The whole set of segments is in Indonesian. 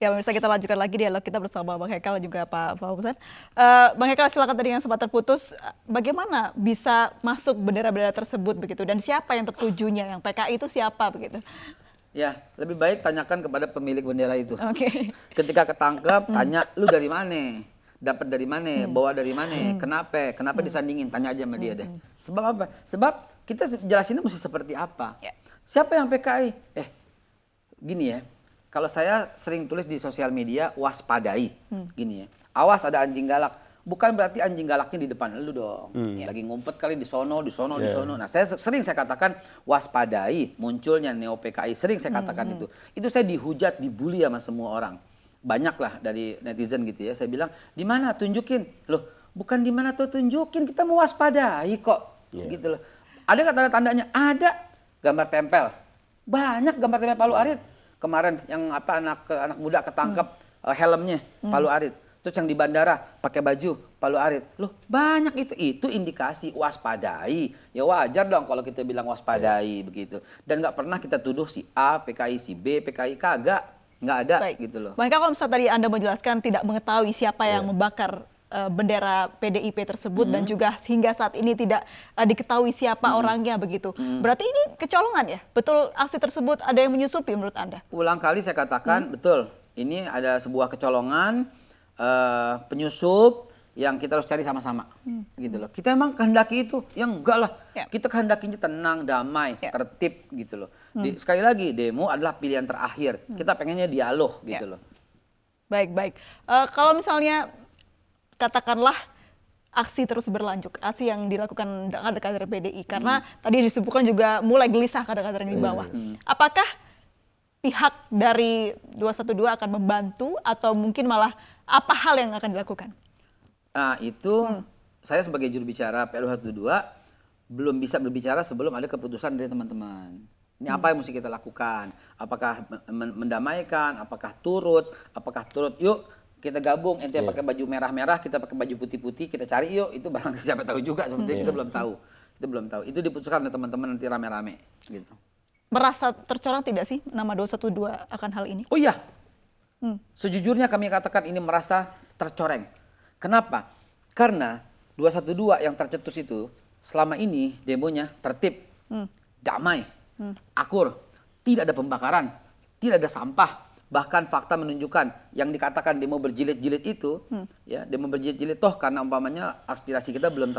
Ya, pemirsa kita lanjutkan lagi dialog kita bersama Bang Hekal dan juga Pak Fauzan. Bang Hekal silakan tadi yang sempat terputus, bagaimana bisa masuk bendera-bendera tersebut begitu dan siapa yang tertujunya, yang PKI itu siapa begitu? Ya, lebih baik tanyakan kepada pemilik bendera itu. Oke. Ketika ketangkep, tanya lu dari mana? Dapat dari mana? Bawa dari mana? Kenapa? Kenapa disandingin? Tanya aja sama dia deh. Sebab apa? Sebab kita jelasinnya mesti seperti apa. Ya. Siapa yang PKI? Gini ya. Kalau saya sering tulis di sosial media, waspadai. Gini ya. Awas ada anjing galak. Bukan berarti anjing galaknya di depan lu dong. Lagi ngumpet kali di sono, di sono, di sono. Nah, sering saya katakan waspadai munculnya neo PKI. Sering saya katakan itu. Itu saya dihujat, dibully sama semua orang. Banyak lah dari netizen gitu ya. Saya bilang, di mana? Tunjukin. Loh, bukan di mana tuh tunjukin. Kita mau waspadai kok. Gitu loh. Ada nggak tanda-tandanya? Ada. Gambar tempel. Banyak gambar tempel Palu Arit. Kemarin yang anak muda ketangkep helmnya Palu Arit. Terus yang di bandara pakai baju Palu Arit. Loh, banyak itu. Itu indikasi waspadai. Ya wajar dong kalau kita bilang waspadai begitu. Dan nggak pernah kita tuduh si A, PKI, si B, PKI. Kagak. Nggak ada. Baik. Gitu loh. Bang Hekal, kalau misalnya tadi Anda menjelaskan tidak mengetahui siapa yang membakar bendera PDIP tersebut dan juga hingga saat ini tidak diketahui siapa orangnya begitu. Berarti ini kecolongan ya? Betul aksi tersebut ada yang menyusupi menurut Anda? Ulang kali saya katakan, betul. Ini ada sebuah kecolongan, penyusup yang kita harus cari sama-sama. Gitu loh. Kita emang kehendaki itu? Ya enggak lah. Ya. Kita kehendakinya tenang, damai, Ya. tertib gitu loh. Sekali lagi, demo adalah pilihan terakhir. Kita pengennya dialog gitu loh. Baik. Kalau misalnya katakanlah aksi terus berlanjut, aksi yang dilakukan kader-kader PDI, karena tadi disebutkan juga mulai gelisah kader-kader yang di bawah. Apakah pihak dari 212 akan membantu atau mungkin malah apa hal yang akan dilakukan? Nah itu saya sebagai juru bicara PL212 belum bisa berbicara sebelum ada keputusan dari teman-teman. Ini apa yang mesti kita lakukan? Apakah mendamaikan? Apakah turut? Yuk kita gabung, ente pakai baju merah-merah, kita pakai baju putih-putih, kita cari yuk. Itu barang siapa tahu juga, sebenarnya kita belum tahu. Itu belum tahu. Itu diputuskan oleh teman-teman nanti rame-rame gitu. Merasa tercoreng tidak sih nama 212 akan hal ini? Oh iya. Sejujurnya kami katakan ini merasa tercoreng. Kenapa? Karena 212 yang tercetus itu selama ini demonya tertib, damai, akur, tidak ada pembakaran, tidak ada sampah. Bahkan fakta menunjukkan yang dikatakan demo berjilid-jilid itu, ya demo berjilid-jilid toh karena umpamanya aspirasi kita belum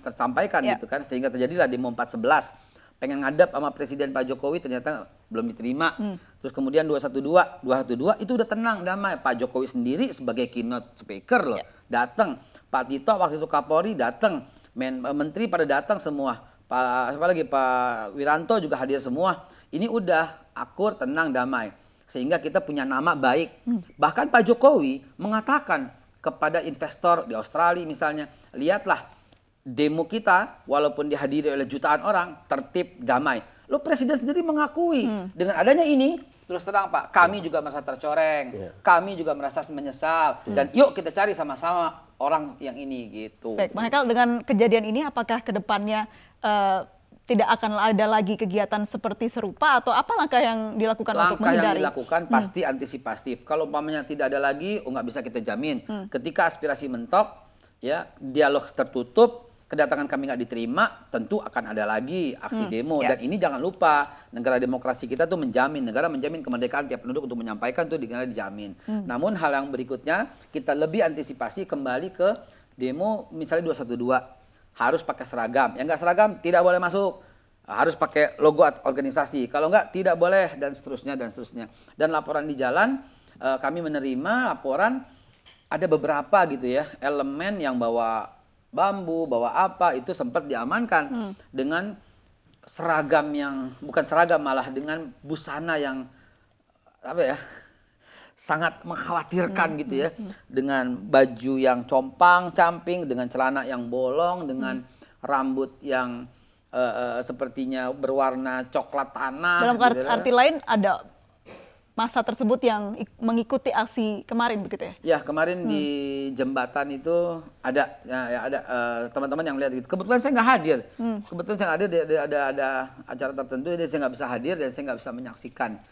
tersampaikan gitu kan, sehingga terjadilah demo 411. Pengen ngadap sama Presiden Pak Jokowi ternyata belum diterima. Terus kemudian 212 itu udah tenang, damai. Pak Jokowi sendiri sebagai keynote speaker loh, datang. Pak Tito waktu itu Kapolri datang, menteri pada datang semua. Pak Wiranto juga hadir semua. Ini udah akur, tenang, damai. Sehingga kita punya nama baik. Bahkan Pak Jokowi mengatakan kepada investor di Australia misalnya, lihatlah demo kita walaupun dihadiri oleh jutaan orang, tertib, damai. Lo presiden sendiri mengakui dengan adanya ini, terus terang Pak, kami juga merasa tercoreng, kami juga merasa menyesal, dan yuk kita cari sama-sama orang yang ini gitu. Baik, Bang Hekal, dengan kejadian ini apakah kedepannya tidak akan ada lagi kegiatan seperti serupa atau apa langkah yang dilakukan untuk menghindari? Langkah yang dilakukan pasti antisipatif. Kalau umpamanya tidak ada lagi, nggak bisa kita jamin. Ketika aspirasi mentok, ya dialog tertutup, kedatangan kami nggak diterima, tentu akan ada lagi aksi demo. Dan ini jangan lupa, negara demokrasi kita tuh negara menjamin kemerdekaan tiap penduduk untuk menyampaikan tuh negara dijamin. Namun hal yang berikutnya, kita lebih antisipasi kembali ke demo misalnya 212. Harus pakai seragam. Yang nggak seragam tidak boleh masuk. Harus pakai logo organisasi. Kalau nggak tidak boleh dan seterusnya dan seterusnya. Dan laporan di jalan kami menerima laporan ada beberapa gitu ya elemen yang bawa bambu, bawa apa itu sempat diamankan dengan seragam yang bukan seragam malah dengan busana yang apa ya sangat mengkhawatirkan gitu ya, dengan baju yang compang-camping, dengan celana yang bolong, dengan rambut yang sepertinya berwarna coklat tanah. Dalam gitu arti lain ada masa tersebut yang mengikuti aksi kemarin begitu ya? Ya kemarin di jembatan itu ada ada teman-teman yang lihat gitu. Kebetulan saya nggak hadir. Kebetulan saya nggak hadir, ada acara tertentu, jadi saya nggak bisa hadir dan saya nggak bisa menyaksikan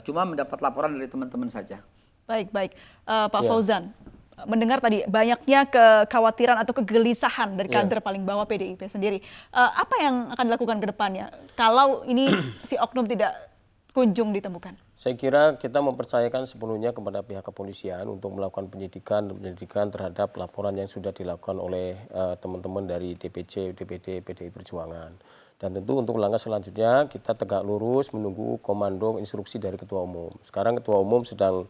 cuma mendapat laporan dari teman-teman saja. Baik, baik. Pak Fauzan, mendengar tadi banyaknya kekhawatiran atau kegelisahan dari kader paling bawah PDIP sendiri. Apa yang akan dilakukan ke depannya kalau ini si oknum tidak kunjung ditemukan? Saya kira kita mempercayakan sepenuhnya kepada pihak kepolisian untuk melakukan penyelidikan terhadap laporan yang sudah dilakukan oleh teman-teman dari DPC, DPD, PDI Perjuangan. Dan tentu untuk langkah selanjutnya kita tegak lurus menunggu komando instruksi dari Ketua Umum. Sekarang Ketua Umum sudah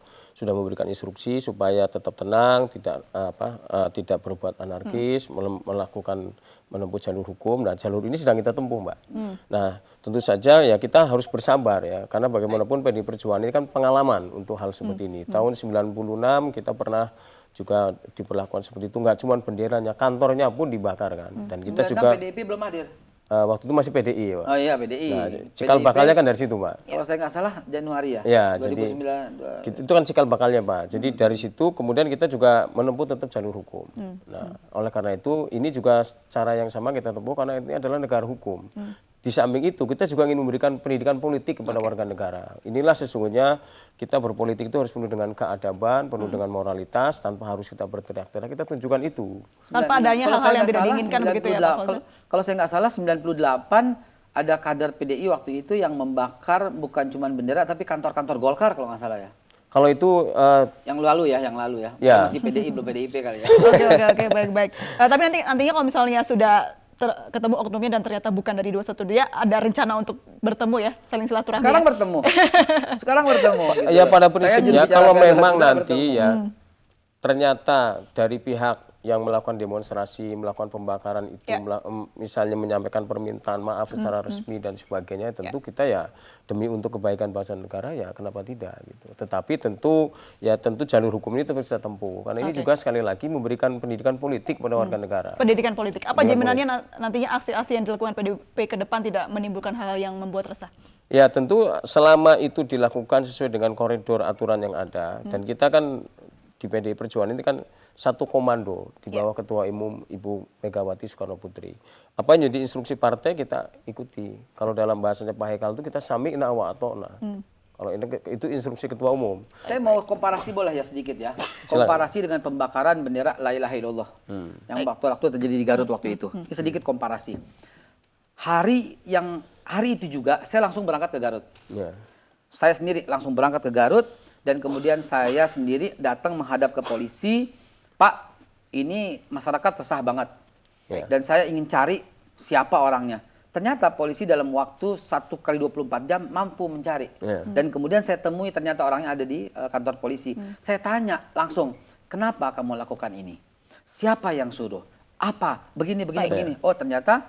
memberikan instruksi supaya tetap tenang, tidak berbuat anarkis, melakukan menempuh jalur hukum. Nah, jalur ini sedang kita tempuh, Mbak. Nah, tentu saja ya kita harus bersabar ya, karena bagaimanapun PDI Perjuangan ini kan pengalaman untuk hal seperti ini. Tahun 96 kita pernah juga diperlakukan seperti itu, nggak cuma benderanya, kantornya pun dibakar kan. Dan kita juga PDIP belum hadir. Waktu itu masih PDI, Pak. Oh iya, PDI. Nah, cikal bakalnya kan dari situ, Pak. Kalau saya nggak salah Januari ya. Ya, 2009. itu kan cikal bakalnya, Pak. Jadi dari situ kemudian kita juga menempuh tetap jalur hukum. Nah, oleh karena itu ini juga cara yang sama kita tempuh karena ini adalah negara hukum. Di samping itu kita juga ingin memberikan pendidikan politik kepada warga negara. Inilah sesungguhnya kita berpolitik itu harus penuh dengan keadaban, penuh dengan moralitas, tanpa harus kita berteriak-teriak. Kita tunjukkan itu. Tanpa adanya hal-hal yang tidak diinginkan begitu ya, Pak Fauzan? Kalau saya nggak salah 98 ada kader PDI waktu itu yang membakar bukan cuma bendera tapi kantor-kantor Golkar kalau nggak salah ya. Kalau itu yang lalu ya. Ya. Masih PDI belum PDIP kali ya. Oke, baik. Tapi nantinya kalau misalnya sudah ketemu oknumnya dan ternyata bukan dari 212, ada rencana untuk bertemu ya, saling silaturahmi. Sekarang bertemu. Gitu. Ya pada prinsipnya kalau memang nanti bertemu. ya ternyata dari pihak yang melakukan demonstrasi, melakukan pembakaran itu, misalnya menyampaikan permintaan maaf secara resmi dan sebagainya, tentu kita ya demi untuk kebaikan bangsa dan negara ya kenapa tidak gitu. Tetapi tentu jalur hukum ini terus kita tempuh karena ini juga sekali lagi memberikan pendidikan politik pada warga negara. Pendidikan politik. Apa jaminannya nantinya aksi-aksi yang dilakukan PDIP ke depan tidak menimbulkan hal yang membuat resah? Ya tentu selama itu dilakukan sesuai dengan koridor aturan yang ada dan kita kan di PDI Perjuangan ini kan satu komando di bawah Ketua Umum Ibu Megawati Soekarno Putri. Apa yang jadi instruksi partai kita ikuti. Kalau dalam bahasanya Pak Haikal itu kita sami'na wa ata'na. Kalau ini itu instruksi Ketua Umum. Saya mau komparasi boleh ya sedikit ya. Komparasi dengan pembakaran bendera La ilaha illallah. Yang waktu terjadi di Garut waktu itu. Sedikit komparasi. Hari itu juga saya langsung berangkat ke Garut. Saya sendiri langsung berangkat ke Garut dan kemudian saya sendiri datang menghadap ke polisi. Pak, ini masyarakat resah banget. Dan saya ingin cari siapa orangnya. Ternyata polisi dalam waktu 1x24 jam mampu mencari. Dan kemudian saya temui ternyata orangnya ada di kantor polisi. Saya tanya langsung, kenapa kamu lakukan ini? Siapa yang suruh? Apa? Begini. Oh ternyata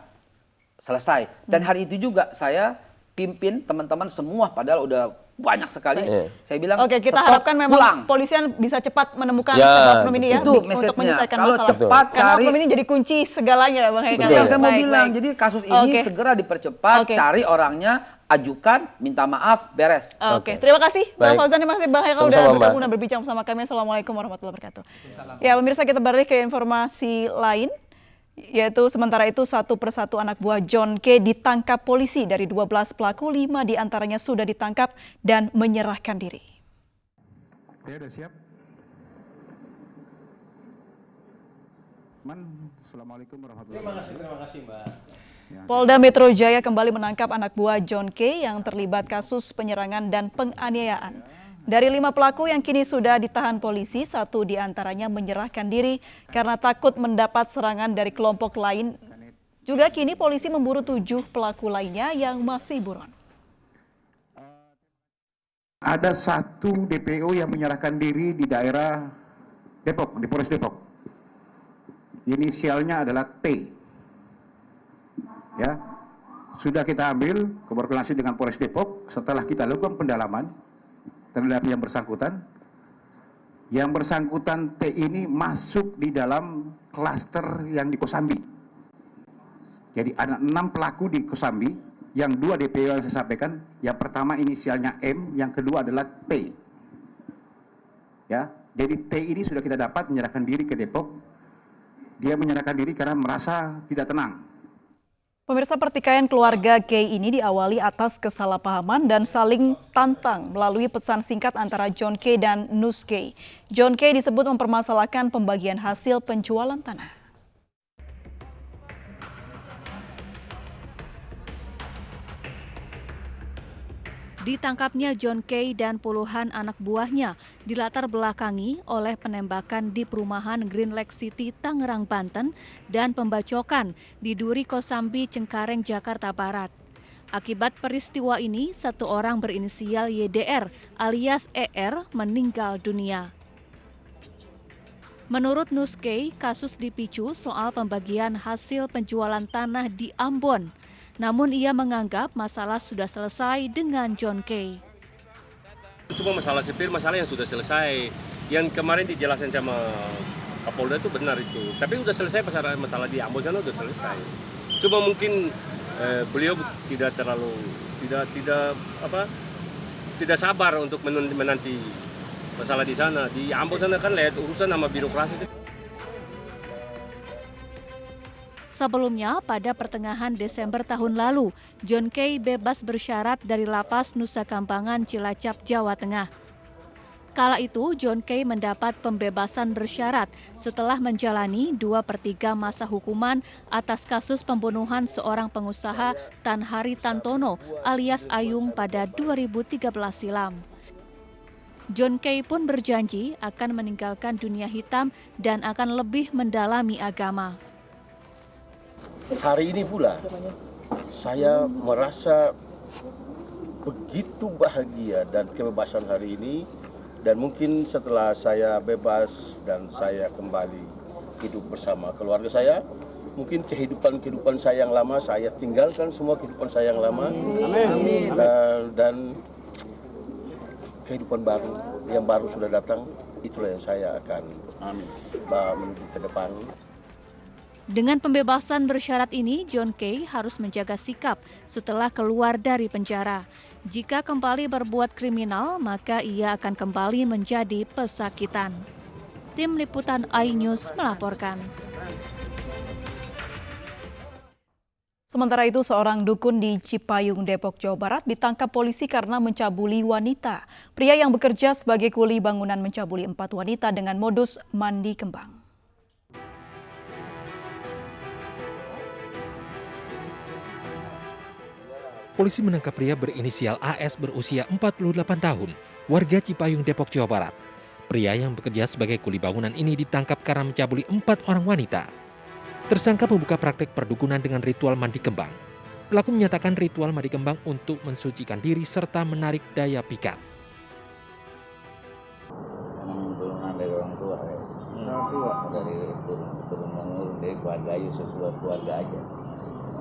selesai. Dan hari itu juga saya pimpin teman-teman semua padahal udah banyak sekali. Saya bilang, oke, kita harapkan memang polisian bisa cepat menemukan oknum ini ya, itu untuk menyelesaikan kalau masalah. Cepat karena oknum ini jadi kunci segalanya ya Bang Haikal. Yang saya mau bilang, jadi kasus ini segera dipercepat, cari orangnya, ajukan, minta maaf, beres. Terima kasih Bang Fauzan, terima kasih Bang Haikal udah bergabung dan berbincang bersama kami. Assalamualaikum warahmatullahi wabarakatuh. Ya pemirsa, kita beralih ke informasi lain. Yaitu sementara itu satu persatu anak buah John K ditangkap polisi. Dari 12 pelaku, 5 diantaranya sudah ditangkap dan menyerahkan diri. Ya, udah siap. Assalamualaikum warahmatullahi wabarakatuh. Terima kasih Mbak. Polda Metro Jaya kembali menangkap anak buah John K yang terlibat kasus penyerangan dan penganiayaan. Dari 5 pelaku yang kini sudah ditahan polisi, 1 diantaranya menyerahkan diri karena takut mendapat serangan dari kelompok lain. Juga kini polisi memburu 7 pelaku lainnya yang masih buron. Ada 1 DPO yang menyerahkan diri di daerah Depok, di Polres Depok. Inisialnya adalah T. Ya, sudah kita ambil koordinasi dengan Polres Depok setelah kita lakukan pendalaman terhadap yang bersangkutan. Yang bersangkutan T ini masuk di dalam klaster yang di Kosambi. Jadi ada 6 pelaku di Kosambi, yang 2 DPO yang saya sampaikan. Yang pertama inisialnya M, yang kedua adalah T. Ya, jadi T ini sudah kita dapat menyerahkan diri ke Depok. Dia menyerahkan diri karena merasa tidak tenang. Pemirsa, pertikaian keluarga gay ini diawali atas kesalahpahaman dan saling tantang melalui pesan singkat antara John K. dan Nus K. John K. disebut mempermasalahkan pembagian hasil penjualan tanah. Ditangkapnya John K. dan puluhan anak buahnya dilatar belakangi oleh penembakan di perumahan Green Lake City, Tangerang, Banten dan pembacokan di Duri Kosambi, Cengkareng, Jakarta Barat. Akibat peristiwa ini, satu orang berinisial YDR alias ER meninggal dunia. Menurut Nus K, kasus dipicu soal pembagian hasil penjualan tanah di Ambon. Namun ia menganggap masalah sudah selesai dengan John K. Cuma masalah sipil, masalah yang sudah selesai. Yang kemarin dijelasin sama Kapolda itu benar itu. Tapi sudah selesai masalah di Ambon sana sudah selesai. Cuma mungkin beliau tidak sabar untuk menanti masalah di sana. Di Ambon sana kan lihat urusan sama birokrasi itu. Sebelumnya, pada pertengahan Desember tahun lalu, John K. bebas bersyarat dari Lapas Nusa Kambangan, Cilacap, Jawa Tengah. Kala itu, John K. mendapat pembebasan bersyarat setelah menjalani 2/3 masa hukuman atas kasus pembunuhan seorang pengusaha Tan Hari Tantono alias Ayung pada 2013 silam. John K. pun berjanji akan meninggalkan dunia hitam dan akan lebih mendalami agama. Hari ini pula saya merasa begitu bahagia dan kebebasan hari ini, dan mungkin setelah saya bebas dan saya kembali hidup bersama keluarga saya, mungkin kehidupan saya yang lama saya tinggalkan, semua kehidupan saya yang lama. Amin. Dan kehidupan yang baru sudah datang, itulah yang saya akan menuju ke depan. Dengan pembebasan bersyarat ini, John K. harus menjaga sikap setelah keluar dari penjara. Jika kembali berbuat kriminal, maka ia akan kembali menjadi pesakitan. Tim Liputan iNews melaporkan. Sementara itu, seorang dukun di Cipayung, Depok, Jawa Barat ditangkap polisi karena mencabuli wanita. Pria yang bekerja sebagai kuli bangunan mencabuli 4 wanita dengan modus mandi kembang. Polisi menangkap pria berinisial AS berusia 48 tahun, warga Cipayung, Depok, Jawa Barat. Pria yang bekerja sebagai kuli bangunan ini ditangkap karena mencabuli 4 orang wanita. Tersangka membuka praktek perdukunan dengan ritual mandi kembang. Pelaku menyatakan ritual mandi kembang untuk mensucikan diri serta menarik daya pikat. Memang turunan dari orang tua ya. Dari turun-menurun dari keluarga aja, sesuai keluarga aja.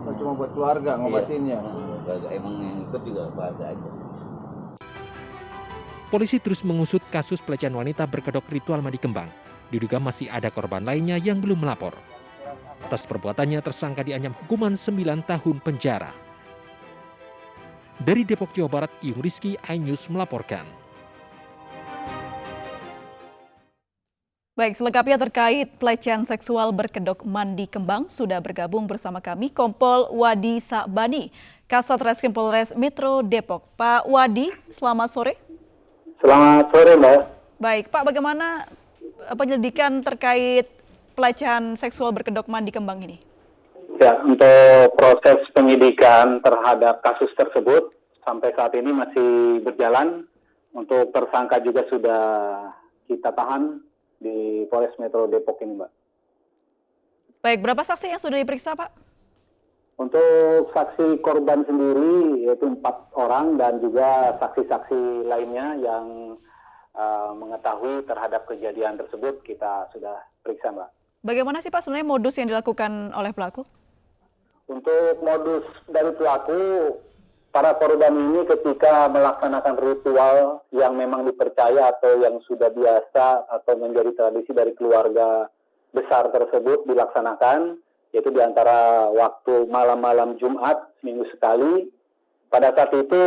Cuma buat keluarga ngobatinnya. Emang yang ikut juga keluarga aja. Polisi terus mengusut kasus pelecehan wanita berkedok ritual mandi kembang. Diduga masih ada korban lainnya yang belum melapor. Atas perbuatannya, tersangka diancam hukuman 9 tahun penjara. Dari Depok, Jawa Barat, Iyung Rizky, iNews melaporkan. Baik, selengkapnya terkait pelecehan seksual berkedok mandi kembang sudah bergabung bersama kami Kompol Wadi Sabani, Kasat Reskrim Polres Metro Depok. Pak Wadi, selamat sore. Selamat sore, Mbak. Baik, Pak, bagaimana penyelidikan terkait pelecehan seksual berkedok mandi kembang ini? Ya, untuk proses penyidikan terhadap kasus tersebut sampai saat ini masih berjalan. Untuk tersangka juga sudah kita tahan di Polres Metro Depok ini, Mbak. Baik, berapa saksi yang sudah diperiksa, Pak? Untuk saksi korban sendiri yaitu 4 orang dan juga saksi-saksi lainnya yang mengetahui terhadap kejadian tersebut kita sudah periksa, Mbak. Bagaimana sih, Pak, sebenarnya modus yang dilakukan oleh pelaku? Untuk modus dari pelaku, para korban ini ketika melaksanakan ritual yang memang dipercaya atau yang sudah biasa atau menjadi tradisi dari keluarga besar tersebut dilaksanakan, yaitu di antara waktu malam-malam Jumat seminggu sekali. Pada saat itu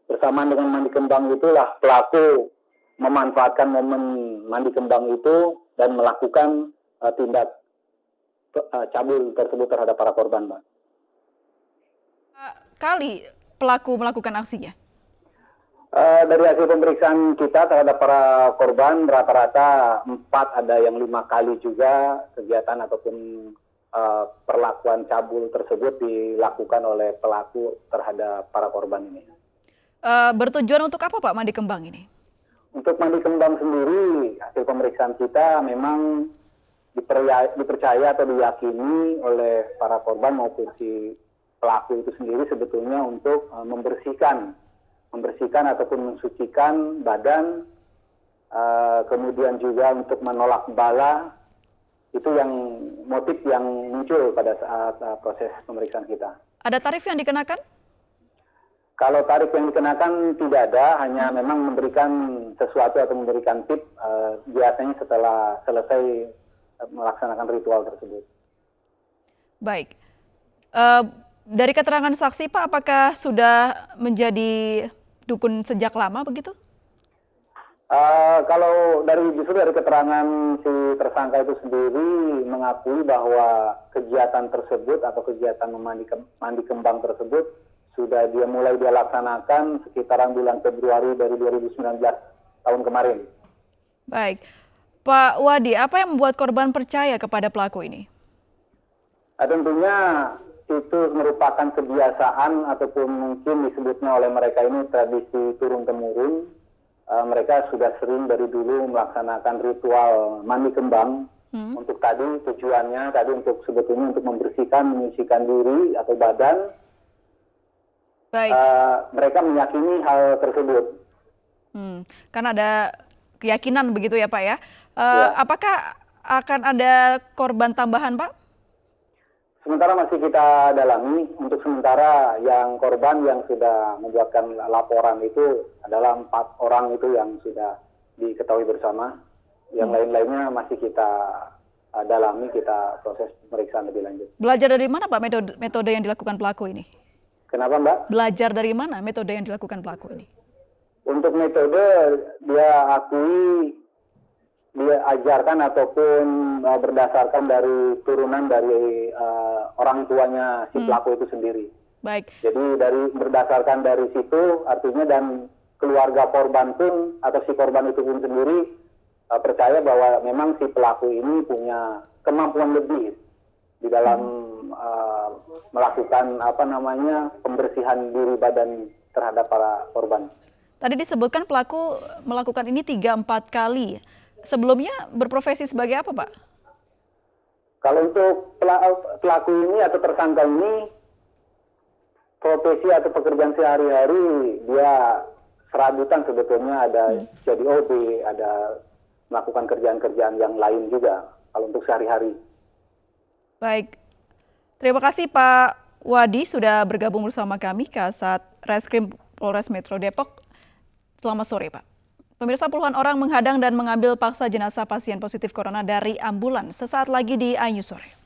bersamaan dengan mandi kembang itulah pelaku memanfaatkan momen mandi kembang itu dan melakukan tindak cabul tersebut terhadap para korban, Mbak. kali pelaku melakukan aksinya? Dari hasil pemeriksaan kita terhadap para korban rata-rata 4, ada yang 5 kali juga kegiatan ataupun perlakuan cabul tersebut dilakukan oleh pelaku terhadap para korban ini. Bertujuan untuk apa Pak mandi kembang ini? Untuk mandi kembang sendiri, hasil pemeriksaan kita memang dipercaya atau diyakini oleh para korban maupun si pelaku itu sendiri sebetulnya untuk membersihkan ataupun mensucikan badan, kemudian juga untuk menolak bala. Itu yang motif yang muncul pada saat proses pemeriksaan kita. Ada tarif yang dikenakan? Kalau tarif yang dikenakan tidak ada, hanya memang memberikan sesuatu atau memberikan tip biasanya setelah selesai melaksanakan ritual tersebut. Baik. Dari keterangan saksi Pak, apakah sudah menjadi dukun sejak lama begitu? Kalau justru dari keterangan si tersangka itu sendiri mengakui bahwa kegiatan tersebut atau kegiatan mandi kembang tersebut sudah mulai dia laksanakan sekitaran bulan Februari dari 2019 tahun kemarin. Baik. Pak Wadi, apa yang membuat korban percaya kepada pelaku ini? Tentunya itu merupakan kebiasaan ataupun mungkin disebutnya oleh mereka ini tradisi turun-temurun. Mereka sudah sering dari dulu melaksanakan ritual mandi kembang. Untuk tujuannya untuk sebetulnya untuk membersihkan, menyucikan diri atau badan. Baik. Mereka meyakini hal tersebut. Kan ada keyakinan begitu ya Pak ya. Apakah akan ada korban tambahan Pak? Sementara masih kita dalami. Untuk sementara yang korban yang sudah membuatkan laporan itu adalah 4 orang itu yang sudah diketahui bersama. Yang lain-lainnya masih kita dalami, kita proses pemeriksaan lebih lanjut. Belajar dari mana Pak metode yang dilakukan pelaku ini? Kenapa Mbak? Belajar dari mana metode yang dilakukan pelaku ini? Untuk metode dia akui, dia ajarkan ataupun berdasarkan dari turunan dari orang tuanya si pelaku itu sendiri. Baik. Jadi berdasarkan dari situ artinya dan keluarga korban pun atau si korban itu pun sendiri percaya bahwa memang si pelaku ini punya kemampuan lebih di dalam melakukan pembersihan diri badan terhadap para korban. Tadi disebutkan pelaku melakukan ini 3-4 kali. Sebelumnya berprofesi sebagai apa, Pak? Kalau untuk pelaku ini atau tersangka ini, profesi atau pekerjaan sehari-hari dia serabutan sebetulnya, ada jadi OB, ada melakukan kerjaan-kerjaan yang lain juga kalau untuk sehari-hari. Baik, terima kasih Pak Wadi sudah bergabung bersama kami Kasat Reskrim Polres Metro Depok. Selamat sore Pak. Pemirsa, puluhan orang menghadang dan mengambil paksa jenazah pasien positif corona dari ambulans sesaat lagi di iNews Sore.